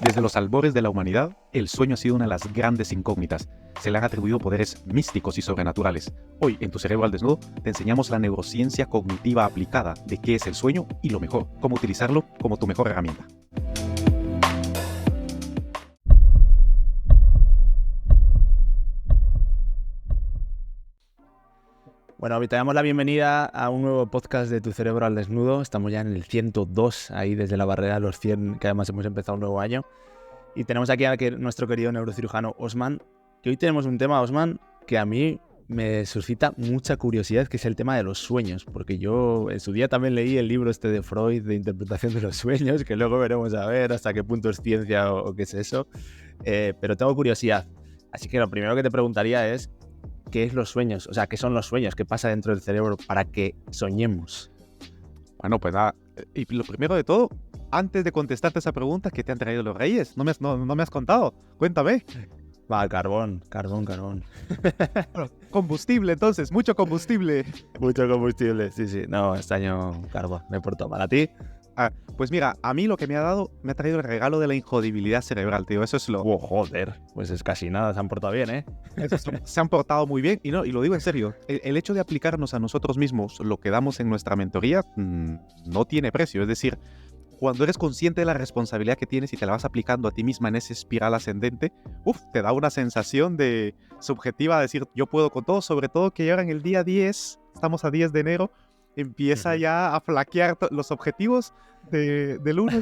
Desde los albores de la humanidad, el sueño ha sido una de las grandes incógnitas. Se le han atribuido poderes místicos y sobrenaturales. Hoy, en Tu Cerebro al Desnudo, te enseñamos la neurociencia cognitiva aplicada de qué es el sueño y lo mejor, cómo utilizarlo como tu mejor herramienta. Bueno, te damos la bienvenida a un nuevo podcast de Tu Cerebro al Desnudo. Estamos ya en el 102, ahí desde la barrera de los 100, que además hemos empezado un nuevo año. Y tenemos aquí a nuestro querido neurocirujano Osman, que hoy tenemos un tema, Osman, que a mí me suscita mucha curiosidad, que es el tema de los sueños. Porque yo en su día también leí el libro este de Freud, de interpretación de los sueños, que luego veremos a ver hasta qué punto es ciencia o qué es eso. Pero tengo curiosidad. Así que lo primero que te preguntaría es, ¿qué es los sueños? O sea, ¿qué son los sueños? ¿Qué pasa dentro del cerebro para que soñemos? Bueno, pues nada, y lo primero de todo, antes de contestarte esa pregunta, ¿qué te han traído los reyes? No me has contado, cuéntame. Va, carbón. Combustible, entonces, mucho combustible. Mucho combustible, sí. No, este año carbón, me he portado mal. ¿A ti? Pues mira, a mí lo que me ha traído el regalo de la injodibilidad cerebral, tío. Eso es lo... Oh, joder, pues es casi nada, se han portado bien, ¿eh? Se han portado muy bien y lo digo en serio. El hecho de aplicarnos a nosotros mismos lo que damos en nuestra mentoría no tiene precio. Es decir, cuando eres consciente de la responsabilidad que tienes y te la vas aplicando a ti misma en esa espiral ascendente, te da una sensación de subjetiva de decir, yo puedo con todo, sobre todo que ahora en el día 10, estamos a 10 de enero, empieza ya a flaquear los objetivos del 1,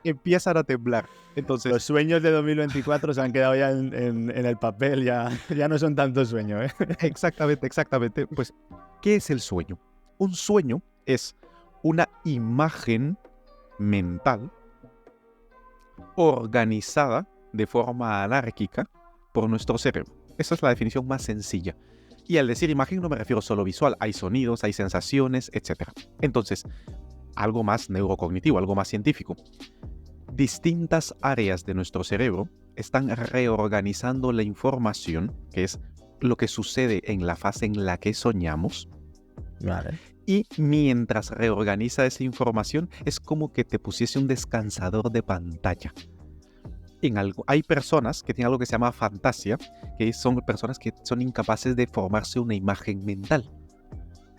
empiezan a temblar. Entonces, los sueños de 2024 se han quedado ya en el papel, ya no son tantos sueños, ¿eh? Exactamente. Pues, ¿qué es el sueño? Un sueño es una imagen mental organizada de forma anárquica por nuestro cerebro. Esa es la definición más sencilla. Y al decir imagen no me refiero solo visual, hay sonidos, hay sensaciones, etc. Entonces, algo más neurocognitivo, algo más científico. Distintas áreas de nuestro cerebro están reorganizando la información, que es lo que sucede en la fase en la que soñamos. Vale. Y mientras reorganiza esa información, es como que te pusiese un descansador de pantalla. Hay personas que tienen algo que se llama fantasia, que son personas que son incapaces de formarse una imagen mental.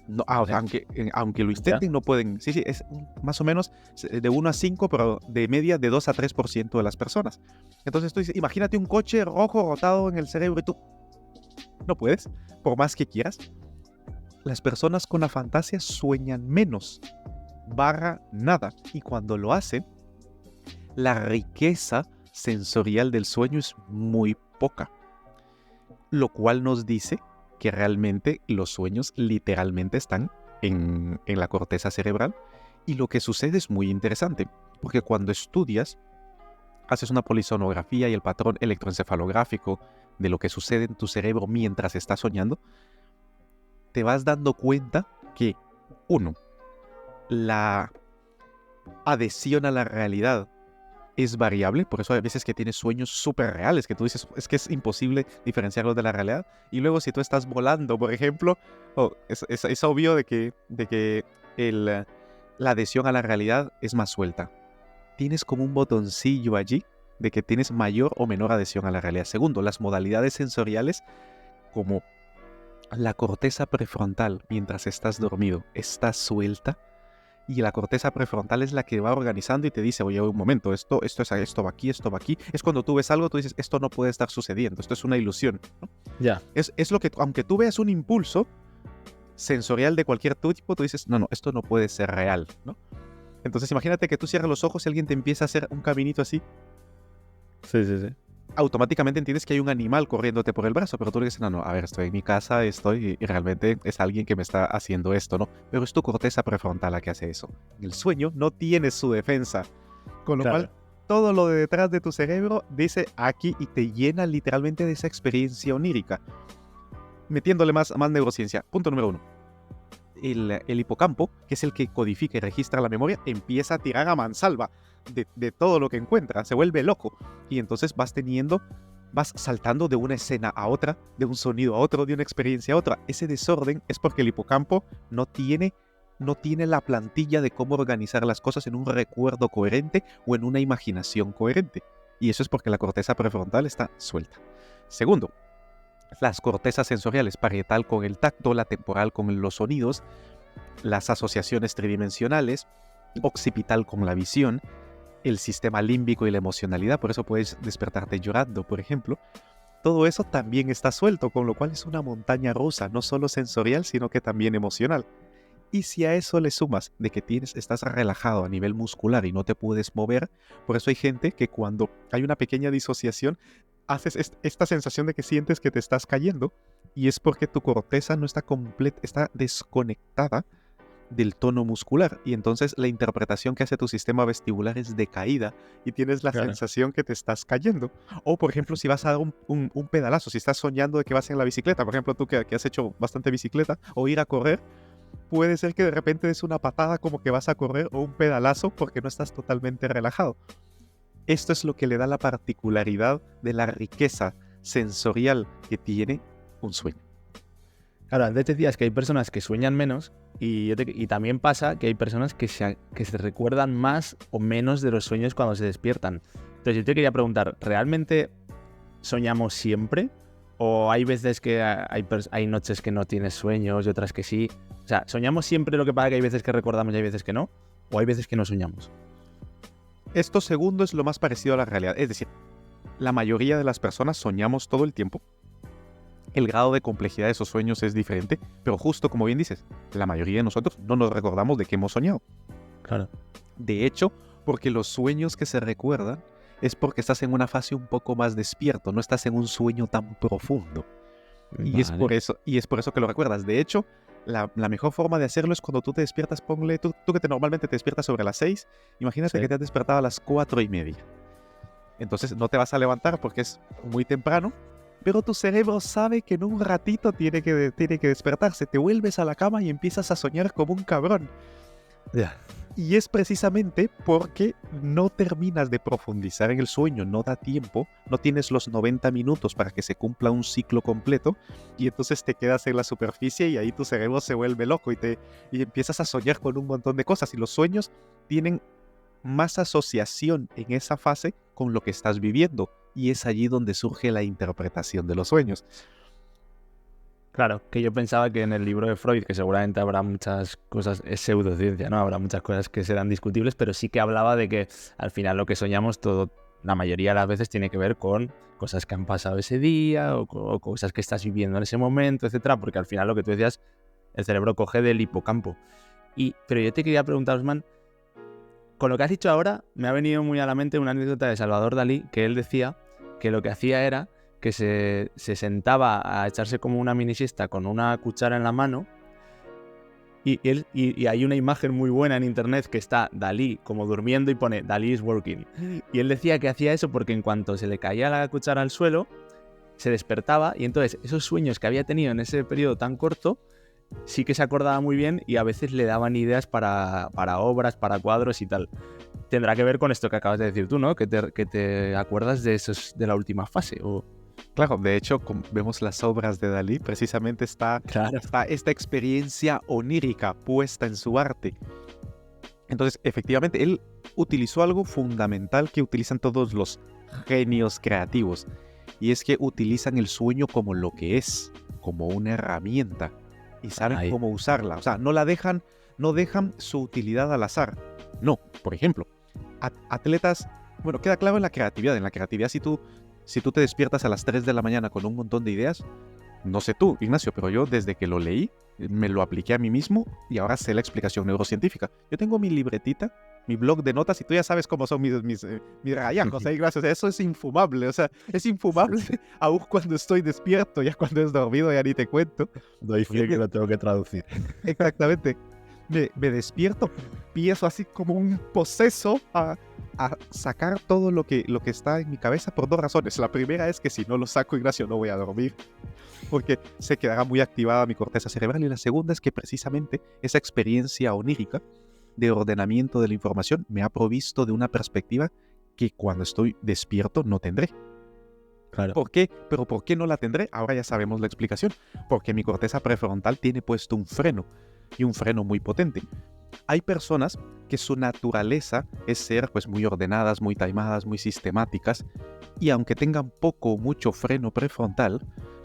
No, aunque lo intenten, no pueden. Sí, es más o menos de 1 a 5, pero de media de 2 a 3% de las personas. Entonces tú dices, imagínate un coche rojo rotado en el cerebro y tú no puedes, por más que quieras. Las personas con la fantasia sueñan menos, nada. Y cuando lo hacen, la riqueza sensorial del sueño es muy poca, lo cual nos dice que realmente los sueños literalmente están en la corteza cerebral, y lo que sucede es muy interesante, porque cuando estudias, haces una polisonografía y el patrón electroencefalográfico de lo que sucede en tu cerebro mientras estás soñando, te vas dando cuenta que, 1, la adhesión a la realidad es variable, por eso hay veces que tienes sueños súper reales, que tú dices, es que es imposible diferenciarlos de la realidad. Y luego si tú estás volando, por ejemplo, es obvio de que la adhesión a la realidad es más suelta. Tienes como un botoncillo allí de que tienes mayor o menor adhesión a la realidad. Segundo, las modalidades sensoriales, como la corteza prefrontal mientras estás dormido, está suelta. Y la corteza prefrontal es la que va organizando y te dice, oye, un momento, esto va aquí, esto va aquí. Es cuando tú ves algo, tú dices, esto no puede estar sucediendo, esto es una ilusión, ¿no? Ya. Es lo que, aunque tú veas un impulso sensorial de cualquier tipo, tú dices, no, esto no puede ser real, ¿no? Entonces imagínate que tú cierras los ojos y alguien te empieza a hacer un caminito así. Sí. Automáticamente entiendes que hay un animal corriéndote por el brazo, pero tú le dices, no, a ver, estoy en mi casa, y realmente es alguien que me está haciendo esto, ¿no? Pero es tu corteza prefrontal la que hace eso. En el sueño no tienes su defensa, con lo cual todo lo de detrás de tu cerebro dice aquí y te llena literalmente de esa experiencia onírica, metiéndole más neurociencia. Punto número 1. El hipocampo, que es el que codifica y registra la memoria, empieza a tirar a mansalva de todo lo que encuentra, se vuelve loco, y entonces vas saltando de una escena a otra, de un sonido a otro, de una experiencia a otra. Ese desorden es porque el hipocampo no tiene la plantilla de cómo organizar las cosas en un recuerdo coherente o en una imaginación coherente. Y eso es porque la corteza prefrontal está suelta. Segundo, las cortezas sensoriales, parietal con el tacto, la temporal con los sonidos, las asociaciones tridimensionales, occipital con la visión, el sistema límbico y la emocionalidad, por eso puedes despertarte llorando, por ejemplo. Todo eso también está suelto, con lo cual es una montaña rusa, no solo sensorial, sino que también emocional. Y si a eso le sumas de que estás relajado a nivel muscular y no te puedes mover, por eso hay gente que cuando hay una pequeña disociación, haces esta sensación de que sientes que te estás cayendo, y es porque tu corteza no está completa, está desconectada del tono muscular, y entonces la interpretación que hace tu sistema vestibular es de caída y tienes la sensación que te estás cayendo. O por ejemplo, si vas a dar un pedalazo, si estás soñando de que vas en la bicicleta, por ejemplo tú que has hecho bastante bicicleta, o ir a correr, puede ser que de repente des una patada como que vas a correr, o un pedalazo porque no estás totalmente relajado. Esto es lo que le da la particularidad de la riqueza sensorial que un sueño. Claro, antes decías que hay personas que sueñan menos y también pasa que hay personas que se recuerdan más o menos de los sueños cuando se despiertan. Entonces yo te quería preguntar, ¿realmente soñamos siempre? ¿O hay veces que hay noches que no tienes sueños y otras que sí? O sea, ¿soñamos siempre, lo que pasa que hay veces que recordamos y hay veces que no? ¿O hay veces que no soñamos? Esto segundo es lo más parecido a la realidad. Es decir, la mayoría de las personas soñamos todo el tiempo. El grado de complejidad de esos sueños es diferente, pero justo como bien dices, la mayoría de nosotros no nos recordamos de qué hemos soñado. Claro. De hecho, porque los sueños que se recuerdan es porque estás en una fase un poco más despierto, no estás en un sueño tan profundo. Y es por eso que lo recuerdas. De hecho, la mejor forma de hacerlo es cuando tú te despiertas, ponle, tú que normalmente te despiertas sobre las 6, imagínate que te has despertado a las 4:30. Entonces no te vas a levantar porque es muy temprano, pero tu cerebro sabe que en un ratito tiene que despertarse. Te vuelves a la cama y empiezas a soñar como un cabrón. Ya. Y es precisamente porque no terminas de profundizar en el sueño, no da tiempo, no tienes los 90 minutos para que se cumpla un ciclo completo, y entonces te quedas en la superficie y ahí tu cerebro se vuelve loco y empiezas a soñar con un montón de cosas, y los sueños tienen más asociación en esa fase con lo que estás viviendo, y es allí donde surge la interpretación de los sueños. Claro, que yo pensaba que en el libro de Freud, que seguramente habrá muchas cosas, es pseudociencia, ¿no? Habrá muchas cosas que serán discutibles, pero sí que hablaba de que al final lo que soñamos la mayoría de las veces tiene que ver con cosas que han pasado ese día o cosas que estás viviendo en ese momento, etcétera, porque al final lo que tú decías, el cerebro coge del hipocampo. Pero yo te quería preguntar, Osman, con lo que has dicho ahora, me ha venido muy a la mente una anécdota de Salvador Dalí, que él decía que lo que hacía era que se sentaba a echarse como una mini siesta con una cuchara en la mano, y hay una imagen muy buena en internet que está Dalí como durmiendo y pone Dalí is working. Y él decía que hacía eso porque en cuanto se le caía la cuchara al suelo, se despertaba, y entonces esos sueños que había tenido en ese periodo tan corto, sí que se acordaba muy bien y a veces le daban ideas para obras, para cuadros y tal. Tendrá que ver con esto que acabas de decir tú, ¿no? Que te acuerdas de la última fase. Claro, de hecho, vemos las obras de Dalí, precisamente está esta experiencia onírica puesta en su arte. Entonces, efectivamente, él utilizó algo fundamental que utilizan todos los genios creativos, y es que utilizan el sueño como lo que es, como una herramienta, y saben cómo usarla. O sea, no dejan su utilidad al azar. No, por ejemplo, atletas, bueno, queda claro en la creatividad. En la creatividad, si tú te despiertas a las 3 de la mañana con un montón de ideas, no sé tú, Ignacio, pero yo desde que lo leí, me lo apliqué a mí mismo y ahora sé la explicación neurocientífica. Yo tengo mi libretita, mi blog de notas, y tú ya sabes cómo son mis rayajos, Ignacio. O sea, eso es infumable. O sea, es infumable aún cuando estoy despierto. Ya cuando es dormido ya ni te cuento. Doy fe que lo tengo que traducir. Exactamente. Me despierto, empiezo así como un poseso a sacar todo lo que está en mi cabeza por dos razones. La primera es que si no lo saco, Ignacio, no voy a dormir, porque se quedará muy activada mi corteza cerebral. Y la segunda es que precisamente esa experiencia onírica de ordenamiento de la información me ha provisto de una perspectiva que cuando estoy despierto no tendré. Claro. ¿Por qué? Pero ¿por qué no la tendré? Ahora ya sabemos la explicación. Porque mi corteza prefrontal tiene puesto un freno, y un freno muy potente. Hay personas que su naturaleza es ser pues muy ordenadas, muy timadas, muy sistemáticas, y aunque tengan poco o mucho freno prefrontal,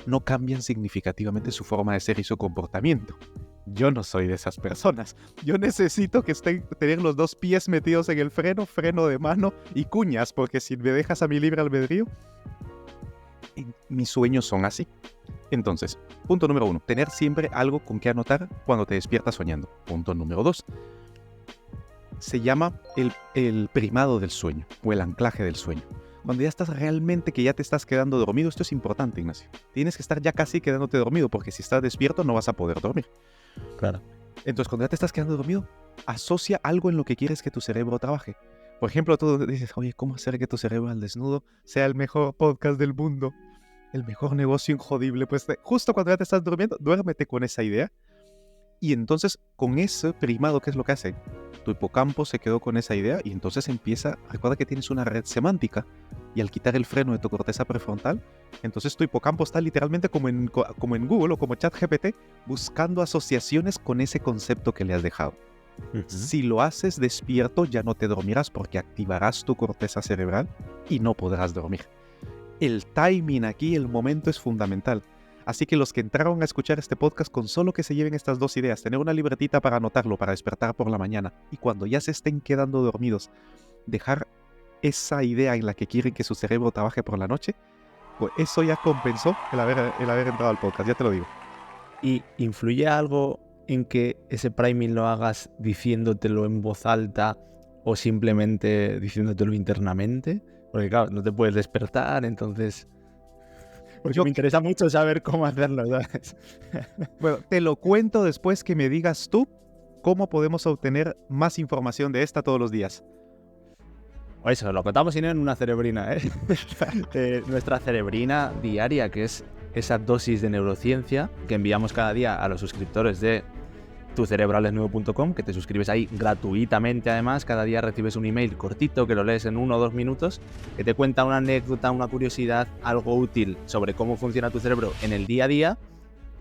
no cambian significativamente su forma de ser y su comportamiento. Yo no soy de esas personas. Yo necesito que tener los 2 pies metidos en el freno de mano y cuñas, porque si me dejas a mi libre albedrío, mis sueños son así. Entonces, punto número 1, tener siempre algo con que anotar cuando te despiertas soñando. Punto número 2, se llama el primado del sueño o el anclaje del sueño. Cuando ya estás realmente que ya te estás quedando dormido, esto es importante, Ignacio. Tienes que estar ya casi quedándote dormido, porque si estás despierto no vas a poder dormir. Claro. Entonces, cuando ya te estás quedando dormido, asocia algo en lo que quieres que tu cerebro trabaje. Por ejemplo, tú dices, oye, ¿cómo hacer que tu cerebro al desnudo sea el mejor podcast del mundo? El mejor negocio injodible. Pues justo cuando ya te estás durmiendo, duérmete con esa idea. Y entonces, con ese primado, ¿qué es lo que hace? Tu hipocampo se quedó con esa idea y entonces recuerda que tienes una red semántica, y al quitar el freno de tu corteza prefrontal, entonces tu hipocampo está literalmente como en Google o como ChatGPT, buscando asociaciones con ese concepto que le has dejado. Si lo haces despierto, ya no te dormirás porque activarás tu corteza cerebral y no podrás dormir. El timing aquí, el momento es fundamental. Así que los que entraron a escuchar este podcast, con solo que se lleven estas 2 ideas, tener una libretita para anotarlo, para despertar por la mañana, y cuando ya se estén quedando dormidos, dejar esa idea en la que quieren que su cerebro trabaje por la noche, pues eso ya compensó el haber entrado al podcast, ya te lo digo. ¿Y influye algo en que ese priming lo hagas diciéndotelo en voz alta o simplemente diciéndotelo internamente? Porque claro, no te puedes despertar, entonces... Porque me interesa mucho saber cómo hacerlo, ¿sabes? Bueno, te lo cuento después que me digas tú cómo podemos obtener más información de esta todos los días. Eso, lo contamos en una cerebrina, nuestra cerebrina diaria, que es esa dosis de neurociencia que enviamos cada día a los suscriptores de tucerebraldesnudo.com, que te suscribes ahí gratuitamente. Además, cada día recibes un email cortito que lo lees en 1 o 2 minutos, que te cuenta una anécdota, una curiosidad, algo útil sobre cómo funciona tu cerebro en el día a día,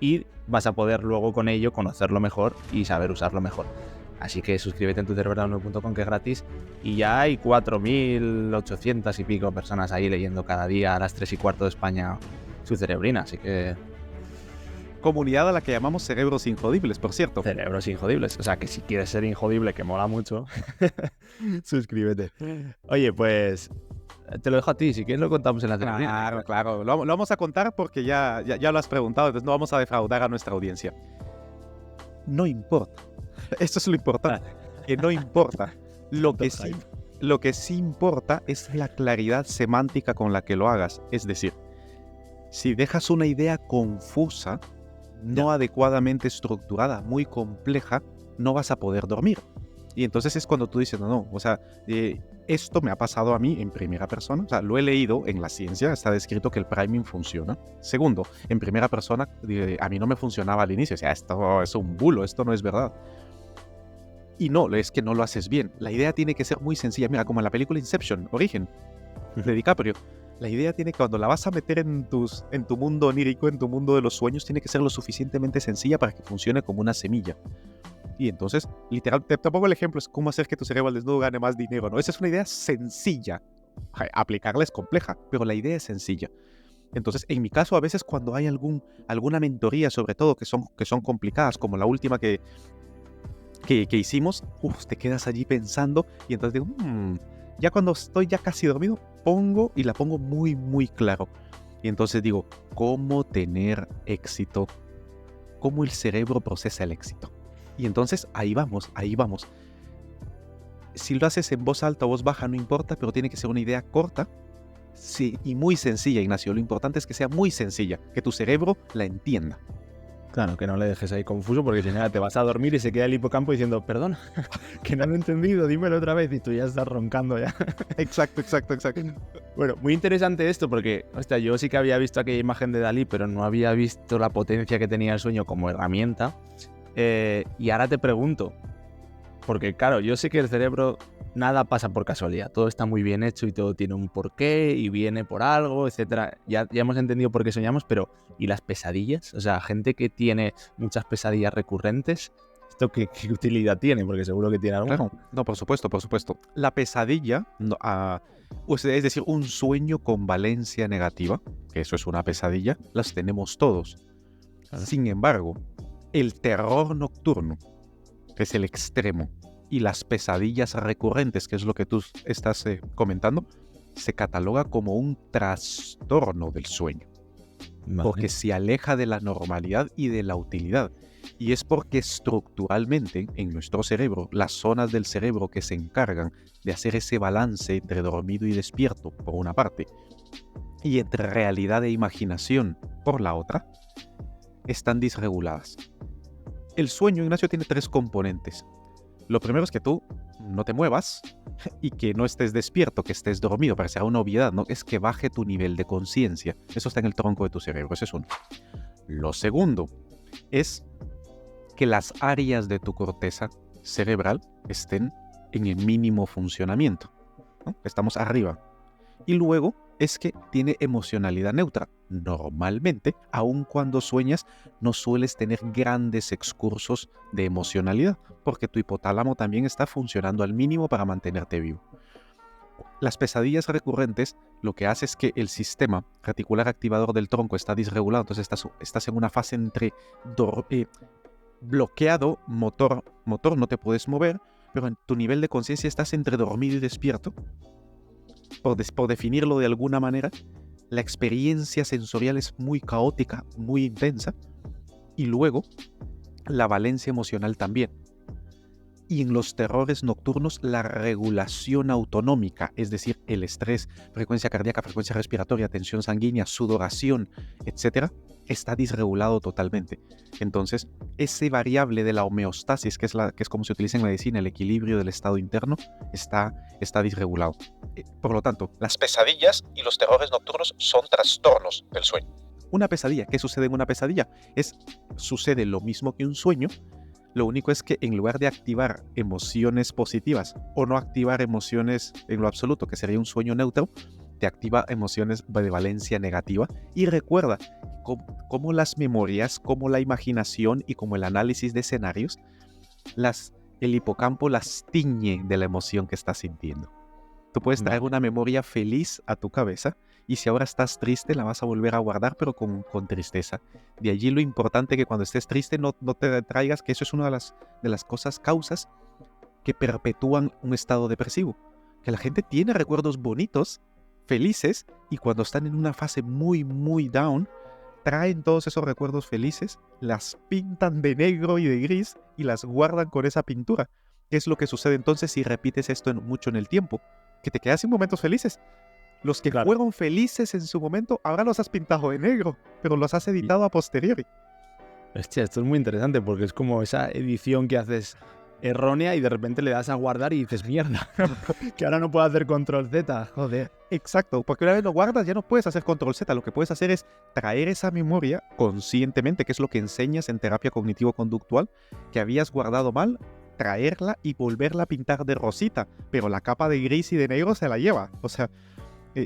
y vas a poder luego con ello conocerlo mejor y saber usarlo mejor. Así que suscríbete en tucerebraldesnudo.com, que es gratis, y ya hay 4.800 y pico personas ahí leyendo cada día a las 3:15 de España su cerebrina, así que... Comunidad a la que llamamos Cerebros Injodibles, por cierto. Cerebros Injodibles. O sea, que si quieres ser injodible, que mola mucho, suscríbete. Oye, pues te lo dejo a ti. Si quieres lo contamos en la cerebrina. Claro. Lo vamos a contar porque ya lo has preguntado, entonces no vamos a defraudar a nuestra audiencia. No importa. Esto es lo importante. Que no importa. Lo que sí importa es la claridad semántica con la que lo hagas. Es decir, si dejas una idea confusa, no adecuadamente estructurada, muy compleja, no vas a poder dormir. Y entonces es cuando tú dices, no, o sea, esto me ha pasado a mí en primera persona, o sea, lo he leído en la ciencia, está descrito que el priming funciona. Segundo, en primera persona, a mí no me funcionaba al inicio, o sea, esto es un bulo, esto no es verdad. Y no, es que no lo haces bien. La idea tiene que ser muy sencilla, mira, como en la película Inception, Origen, de DiCaprio. La idea tiene que, cuando la vas a meter en tu mundo onírico, en tu mundo de los sueños, tiene que ser lo suficientemente sencilla para que funcione como una semilla. Y entonces, literal, te pongo el ejemplo, es cómo hacer que tu cerebro al desnudo gane más dinero, ¿no? Esa es una idea sencilla. Aplicarla es compleja, pero la idea es sencilla. Entonces, en mi caso, a veces cuando hay alguna mentoría, sobre todo, que son complicadas, como la última que hicimos, te quedas allí pensando y entonces digo, ya cuando estoy ya casi dormido, la pongo muy, muy claro. Y entonces digo, ¿cómo tener éxito? ¿Cómo el cerebro procesa el éxito? Y entonces ahí vamos. Si lo haces en voz alta o voz baja, no importa, pero tiene que ser una idea corta, sí, y muy sencilla, Ignacio. Lo importante es que sea muy sencilla, que tu cerebro la entienda. Claro, que no le dejes ahí confuso, porque si no te vas a dormir y se queda el hipocampo diciendo, perdona, que no lo he entendido, dímelo otra vez, y tú ya estás roncando ya. Exacto. Bueno, muy interesante esto, porque, hostia, yo sí que había visto aquella imagen de Dalí, pero no había visto la potencia que tenía el sueño como herramienta. Y ahora te pregunto, porque claro, yo sé que el cerebro nada pasa por casualidad, todo está muy bien hecho y todo tiene un porqué y viene por algo, etcétera. Ya hemos entendido por qué soñamos, pero ¿y las pesadillas? O sea, gente que tiene muchas pesadillas recurrentes, ¿Esto qué utilidad tiene? Porque seguro que tiene alguna. Claro, no, por supuesto, por supuesto. La pesadilla, es decir, un sueño con valencia negativa, que eso es una pesadilla, las tenemos todos. Claro. Sin embargo, el terror nocturno, que es el extremo, y las pesadillas recurrentes, que es lo que tú estás comentando, se cataloga como un trastorno del sueño. Vale. Porque se aleja de la normalidad y de la utilidad. Y es porque estructuralmente en nuestro cerebro, las zonas del cerebro que se encargan de hacer ese balance entre dormido y despierto, por una parte, y entre realidad e imaginación, por la otra, están disreguladas. El sueño, Ignacio, tiene 3 componentes. Lo primero es que tú no te muevas y que no estés despierto, que estés dormido, parecerá una obviedad, ¿no? Es que baje tu nivel de conciencia. Eso está en el tronco de tu cerebro, ese es uno. Lo segundo es que las áreas de tu corteza cerebral estén en el mínimo funcionamiento, ¿no? Estamos arriba. Y luego es que tiene emocionalidad neutra. Normalmente, aun cuando sueñas, no sueles tener grandes excursos de emocionalidad, porque tu hipotálamo también está funcionando al mínimo para mantenerte vivo. Las pesadillas recurrentes lo que hace es que el sistema reticular activador del tronco está disregulado, entonces estás en una fase entre bloqueado, motor, no te puedes mover, pero en tu nivel de conciencia estás entre dormido y despierto. Por definirlo de alguna manera, la experiencia sensorial es muy caótica, muy intensa, y luego la valencia emocional también. Y en los terrores nocturnos, la regulación autonómica, es decir, el estrés, frecuencia cardíaca, frecuencia respiratoria, tensión sanguínea, sudoración, etc., está disregulado totalmente. Entonces, ese variable de la homeostasis, que es como se utiliza en medicina, el equilibrio del estado interno, está disregulado. Por lo tanto, las pesadillas y los terrores nocturnos son trastornos del sueño. Una pesadilla, ¿qué sucede en una pesadilla? Sucede lo mismo que un sueño. Lo único es que en lugar de activar emociones positivas o no activar emociones en lo absoluto, que sería un sueño neutro, te activa emociones de valencia negativa. Y recuerda cómo las memorias, como la imaginación y como el análisis de escenarios, el hipocampo las tiñe de la emoción que estás sintiendo. Tú puedes traer una memoria feliz a tu cabeza y si ahora estás triste la vas a volver a guardar pero con tristeza. De allí lo importante que cuando estés triste no te traigas, que eso es una de las causas que perpetúan un estado depresivo. Que la gente tiene recuerdos bonitos, felices, y cuando están en una fase muy, muy down, traen todos esos recuerdos felices, las pintan de negro y de gris y las guardan con esa pintura. ¿Qué es lo que sucede entonces si repites esto mucho en el tiempo? Que te quedas sin momentos felices. Los que fueron felices en su momento, ahora los has pintado de negro, pero los has editado a posteriori. Hostia, esto es muy interesante porque es como esa edición que haces errónea y de repente le das a guardar y dices, mierda, que ahora no puedo hacer control Z, joder. Exacto, porque una vez lo guardas ya no puedes hacer control Z, lo que puedes hacer es traer esa memoria conscientemente, que es lo que enseñas en terapia cognitivo-conductual, que habías guardado mal, traerla y volverla a pintar de rosita, pero la capa de gris y de negro se la lleva. O sea,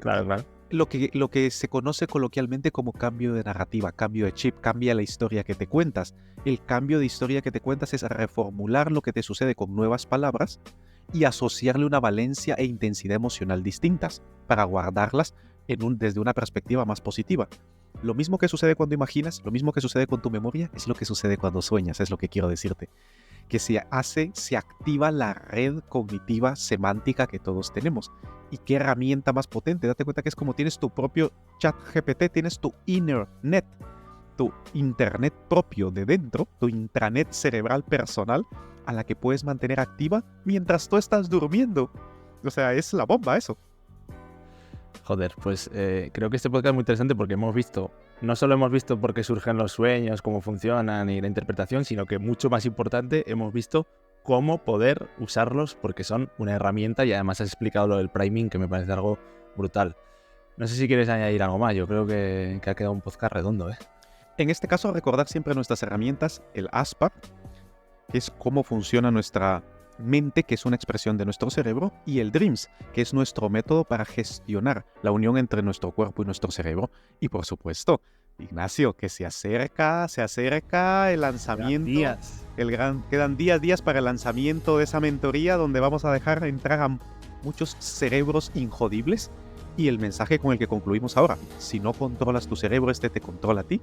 claro. Lo que se conoce coloquialmente como cambio de narrativa, cambio de chip, cambia la historia que te cuentas. El cambio de historia que te cuentas es reformular lo que te sucede con nuevas palabras y asociarle una valencia e intensidad emocional distintas para guardarlas desde una perspectiva más positiva. Lo mismo que sucede cuando imaginas, lo mismo que sucede con tu memoria, es lo que sucede cuando sueñas, es lo que quiero decirte. Que se activa la red cognitiva semántica que todos tenemos. ¿Y qué herramienta más potente? Date cuenta que es como tienes tu propio chat GPT, tienes tu inner net, tu internet propio de dentro, tu intranet cerebral personal, a la que puedes mantener activa mientras tú estás durmiendo. O sea, es la bomba eso. Joder, pues creo que este podcast es muy interesante porque no solo hemos visto por qué surgen los sueños, cómo funcionan y la interpretación, sino que mucho más importante, hemos visto cómo poder usarlos porque son una herramienta y además has explicado lo del priming, que me parece algo brutal. No sé si quieres añadir algo más, yo creo que ha quedado un podcast redondo, ¿eh? En este caso, recordar siempre nuestras herramientas, el ASPA, que es cómo funciona nuestra mente, que es una expresión de nuestro cerebro, y el DREAMS, que es nuestro método para gestionar la unión entre nuestro cuerpo y nuestro cerebro. Y por supuesto, Ignacio, que se acerca el lanzamiento. Quedan días para el lanzamiento de esa mentoría donde vamos a dejar entrar a muchos cerebros injodibles. Y el mensaje con el que concluimos ahora: si no controlas tu cerebro, este te controla a ti.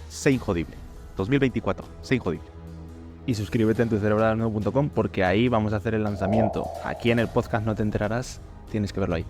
Sé injodible. 2024, sé injodible. Y suscríbete en tucerebraldesnudo.com porque ahí vamos a hacer el lanzamiento. Aquí en el podcast no te enterarás, tienes que verlo ahí.